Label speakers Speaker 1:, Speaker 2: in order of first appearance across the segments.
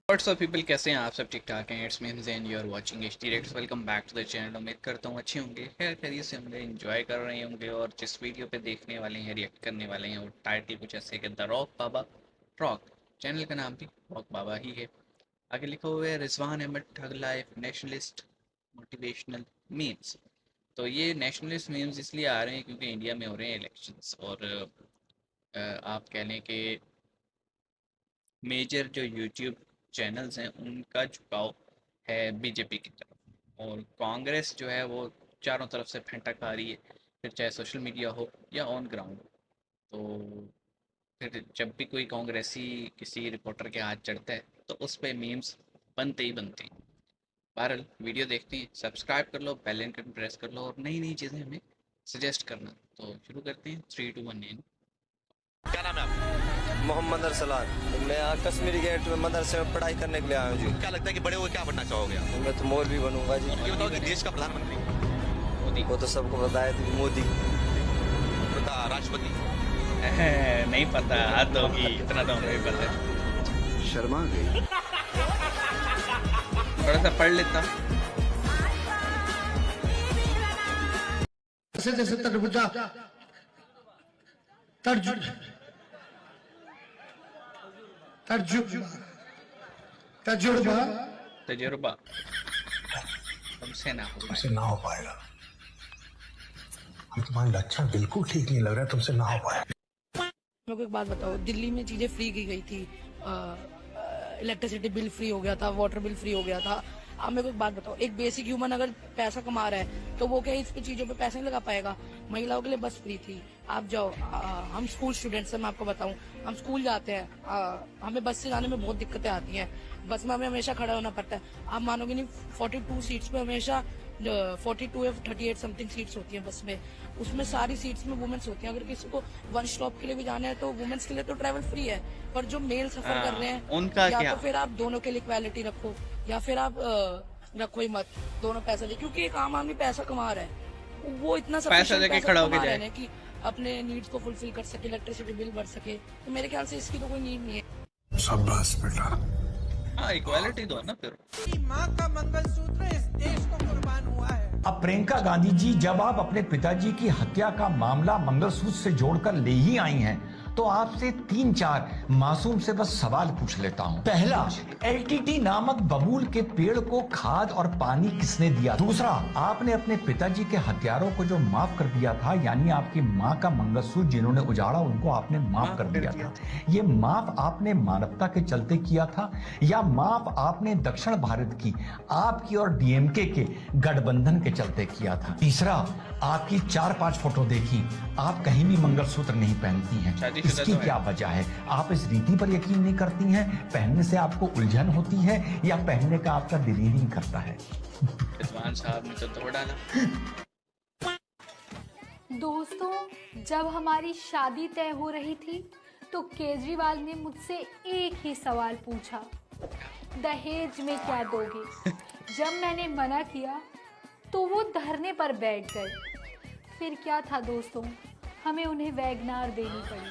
Speaker 1: WhatsApp people, कैसे हैं आप सब? ठीक ठाक हैं? It's mean Zain, you are watching HD Rex. Welcome back to the channel. उम्मीद करता हूँ अच्छे होंगे, खैर खैरियत से होंगे, एंजॉय कर रहे होंगे। और जिस वीडियो पे देखने वाले हैं, रिएक्ट करने वाले हैं, वो टाइटल कुछ ऐसे कि the rock Baba rock. Channel का नाम भी रॉक बाबा ही है। आगे लिखा हुआ है Rizwan Ahmad thug life nationalist motivational memes. तो ये नेशनलिस्ट मीम्स इसलिए आ रहे हैं क्योंकि इंडिया में हो रहे हैं इलेक्शंस, और आप कह लें कि मेजर जो यूट्यूब चैनल्स हैं उनका झुकाव है बीजेपी की तरफ, और कांग्रेस जो है वो चारों तरफ से फेंटा खा रही है, फिर चाहे सोशल मीडिया हो या ऑन ग्राउंड। तो फिर जब भी कोई कांग्रेसी किसी रिपोर्टर के हाथ चढ़ता है तो उस पर मीम्स बनते ही बनते हैं। बहरहाल वीडियो देखते हैं, सब्सक्राइब कर लो, बेल आइकन प्रेस कर लो, और नई नई चीज़ें हमें सजेस्ट करना। तो शुरू करते हैं। 3 2 1 9।
Speaker 2: क्या नाम है आपका?
Speaker 3: मोहम्मद अरसलान। मैं यहाँ कश्मीरी गेट में मदरसे में पढ़ाई करने के लिए आया हूँ जी।
Speaker 2: क्या लगता है कि बड़े हुए क्या बनना चाहोगे आप?
Speaker 3: मैं तो मौलवी बनूंगा जी।
Speaker 2: ये बताओ कि देश का प्रधानमंत्री,
Speaker 1: मोदी।
Speaker 3: वो तो सबको बताया थी, मोदी।
Speaker 2: राष्ट्रपति?
Speaker 1: नहीं पता, हद होगी, इतना तो हमें भी पता है।
Speaker 4: शर्मा गई।
Speaker 1: थोड़ा सा पढ़ लेता।
Speaker 5: जैसे तरबूजा तजुर्बा
Speaker 1: तजुर्बा तुमसे ना हो
Speaker 6: तुमसे ना हो पाएगा। हम तुम्हारे लक्षण बिल्कुल ठीक नहीं लग रहा है, तुमसे ना हो पाएगा।
Speaker 7: मेरे को एक बात बताओ, दिल्ली में चीजें फ्री की गई थी, इलेक्ट्रिसिटी बिल फ्री हो गया था, वाटर बिल फ्री हो गया था। आप मेरे को एक बात बताओ, एक बेसिक ह्यूमन अगर पैसा कमा रहा है तो वो क्या इस पे चीजों पे पैसे नहीं लगा पाएगा? महिलाओं के लिए बस फ्री थी, आप जाओ। हम स्कूल स्टूडेंट्स हैं, मैं आपको बताऊं, हम स्कूल जाते हैं, हमें बस से जाने में बहुत दिक्कतें आती हैं। बस में हमें हमेशा खड़ा होना पड़ता है। आप मानोगे नहीं, 42 सीट्स पे हमेशा 42 या 38 समथिंग सीट्स होती हैं बस में। उसमें सारी सीट्स में वुमेन्स होती हैं। अगर किसी को वन स्टॉप के लिए भी जाना है तो वुमेन्स के लिए तो ट्रैवल फ्री है, पर जो मेल सफर कर रहे हैं
Speaker 1: उनका
Speaker 7: या
Speaker 1: क्या?
Speaker 7: तो फिर आप दोनों के लिए इक्वालिटी रखो, या फिर आप रखो ही मत, दोनों पैसा दे। क्योंकि एक आम आदमी पैसा कमा रहा है, वो इतना
Speaker 1: पैसा देके खड़ा होके जाए
Speaker 7: है कि अपने नीड्स को फुलफिल कर सके, इलेक्ट्रिसिटी बिल भर सके। तो मेरे ख्याल से इसकी तो कोई नीड नहीं है।
Speaker 6: शाबाश बेटा।
Speaker 1: हाँ, इक्वालिटी दो ना फिर।
Speaker 8: माँ का मंगलसूत्र इस देश को कुर्बान हुआ है।
Speaker 9: अब प्रियंका गांधी जी, जब आप अपने पिताजी की हत्या का मामला मंगलसूत्र से जोड़कर ले ही आई हैं, तो आपसे 3-4 मासूम से बस सवाल पूछ लेता हूं। पहला, एलटीटी नामक बबूल के पेड़ को खाद और पानी किसने दिया? दूसरा, आपने अपने पिताजी के हत्यारों को जो माफ कर दिया था, यानी आपकी माँ का मंगलसूत्र जिन्होंने उजाड़ा, उनको आपने माफ कर दिया था। ये माफ आपने मानवता के चलते किया था, या माफ आपने दक्षिण भारत की, आपकी और डीएमके के गठबंधन के चलते किया था? तीसरा, आपकी 4-5 फोटो देखी, आप कहीं भी मंगलसूत्र नहीं पहनती हैं। इसकी क्या वजह है? आप इस रीति पर यकीन नहीं करती हैं? पहनने से आपको उलझन होती है, या पहनने का आपका दिल ही नहीं करता है?
Speaker 1: रिजवान साहब ने तो तोड़ डाला।
Speaker 10: दोस्तों, जब हमारी शादी तय हो रही थी तो केजरीवाल ने मुझसे एक ही सवाल पूछा, दहेज में क्या दोगे? जब मैंने मना किया तो वो धरने पर बैठ गए। फिर क्या था दोस्तों, हमें उन्हें वैगनार देनी पड़ी।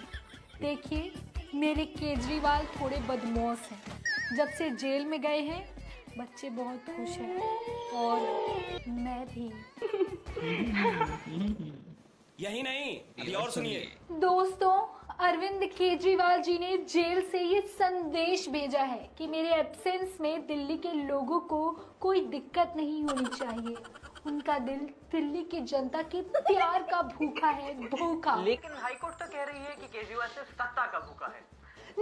Speaker 10: देखिए, मेरे केजरीवाल थोड़े बदमाश हैं। जब से जेल में गए हैं, बच्चे बहुत खुश हैं, और मैं भी।
Speaker 2: यही नहीं, अभी और सुनिए।
Speaker 10: दोस्तों, अरविंद केजरीवाल जी ने जेल से ये संदेश भेजा है कि मेरे एब्सेंस में दिल्ली के लोगों को कोई दिक्कत नहीं होनी चाहिए। उनका दिल दिल्ली की जनता के प्यार का भूखा है, भूखा।
Speaker 8: लेकिन हाईकोर्ट तो कह रही है कि केजरीवाल सिर्फ सत्ता का भूखा है।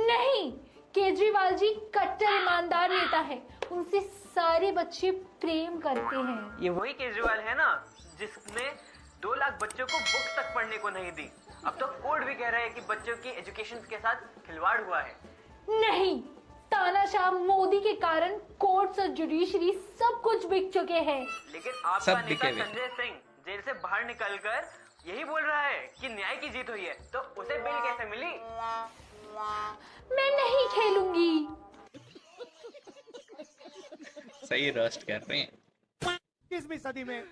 Speaker 10: नहीं, केजरीवाल जी कट्टर ईमानदार नेता है, उनसे सारे बच्चे प्रेम करते हैं।
Speaker 8: ये वही केजरीवाल है ना जिसने 2 लाख बच्चों को बुक्स तक पढ़ने को नहीं दी। अब तो कोर्ट भी कह रहा है कि बच्चों की एजुकेशन के साथ खिलवाड़ हुआ है।
Speaker 10: नहीं, तानाशाह मोदी के कारण कोर्ट्स और जुडिशरी सब कुछ बिक चुके हैं।
Speaker 8: लेकिन आपका नेता संजय सिंह जेल से बाहर निकलकर यही बोल रहा है कि न्याय की जीत हुई है, तो उसे बिल कैसे मिली?
Speaker 10: मैं नहीं खेलूंगी।
Speaker 1: सही रोस्ट कर रहे हैं।
Speaker 5: 21वीं सदी में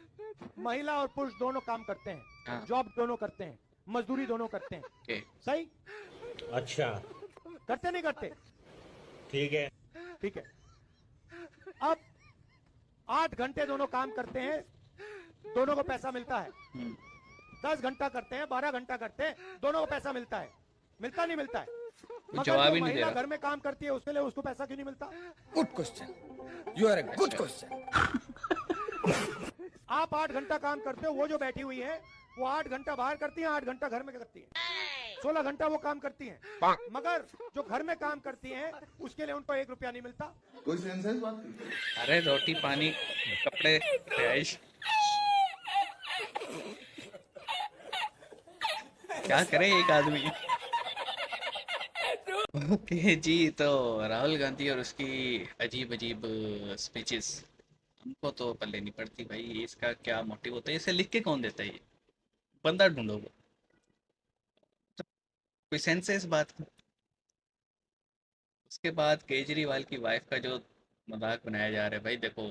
Speaker 5: महिला और पुरुष दोनों काम करते हैं, जॉब दोनों करते हैं,
Speaker 4: मजदूरी दोनों करते हैं।
Speaker 1: ओके
Speaker 4: सही?
Speaker 6: अच्छा
Speaker 4: करते नहीं करते?
Speaker 6: ठीक है।
Speaker 4: ठीक है। अब 8 घंटे दोनों काम करते हैं, दोनों को पैसा मिलता है। 10 घंटा करते हैं, 12 घंटा करते हैं, दोनों को पैसा मिलता है। मिलता नहीं मिलता है? मगर
Speaker 1: जवाब
Speaker 4: जो
Speaker 1: ही नहीं दे
Speaker 4: महिला
Speaker 1: रहा।
Speaker 4: घर में काम करती है उसके लिए उसको पैसा क्यों नहीं मिलता?
Speaker 3: Good question, you are a good question.
Speaker 4: आप 8 घंटा काम करते हो, वो जो बैठी हुई है वो 8 घंटा बाहर करती है, 8 घंटा घर में करती है, 16 घंटा वो काम करती हैं। मगर जो घर में काम करती हैं उसके लिए उनको 1 रुपया नहीं मिलता।
Speaker 3: कोई सेंस है इस बात की?
Speaker 1: अरे रोटी पानी कपड़े रिहाइश क्या करे एक आदमी। ओके जी, तो राहुल गांधी और उसकी अजीब अजीब स्पीचेस हमको तो पल्ले नहीं पड़ती भाई। इसका क्या मोटिव होता है? इसे लिख के कौन देता है? ये बंदा ढूंढो, तो कोई सेंस है इस बात की? उसके बाद केजरीवाल की वाइफ का जो मजाक बनाया जा रहा है, भाई देखो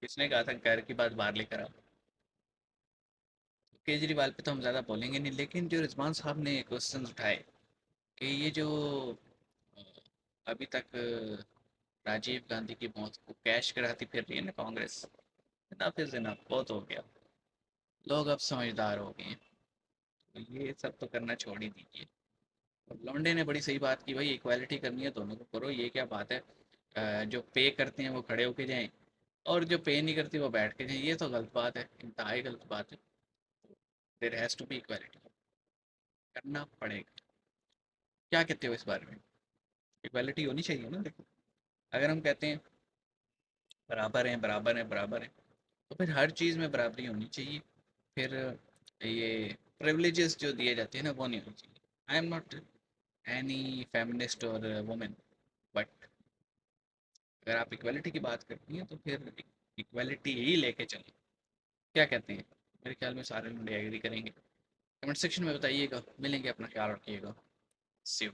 Speaker 1: किसने कहा था घर की बात बाहर लेकर आओ। केजरीवाल पे तो हम ज़्यादा बोलेंगे नहीं, लेकिन जो रिजवान साहब ने क्वेश्चंस उठाए कि ये जो अ, अभी तक राजीव गांधी की मौत को कैश कराती फिर रही है ना कांग्रेस, ना फिर ना बहुत हो गया, लोग अब समझदार हो गए हैं, तो ये सब तो करना छोड़ ही दीजिए। और लौंडे ने बड़ी सही बात की, भाई इक्वालिटी करनी है दोनों को करो, ये क्या बात है? जो पे करते हैं वो खड़े होके जाएं और जो पे नहीं करती वो बैठ के जाएं, ये तो गलत बात है, इंतहाई गलत बात है। There has to be equality, करना पड़ेगा। क्या कहते हो इस बारे में? इक्वालिटी होनी चाहिए ना। देखो अगर हम कहते हैं बराबर हैं बराबर हैं बराबर हैं, तो फिर हर चीज़ में बराबरी होनी चाहिए। फिर ये प्रिविलेजेस जो दिए जाते हैं ना वो नहीं होनी चाहिए। I am not any feminist और वुमेन, बट अगर आप इक्वालिटी की बात करती हैं तो फिर इक्वालिटी ही लेके चलें। क्या कहते हैं? मेरे ख्याल में सारे लोग एग्री करेंगे। कमेंट सेक्शन में बताइएगा। मिलेंगे, अपना ख्याल रखिएगा। सी यू।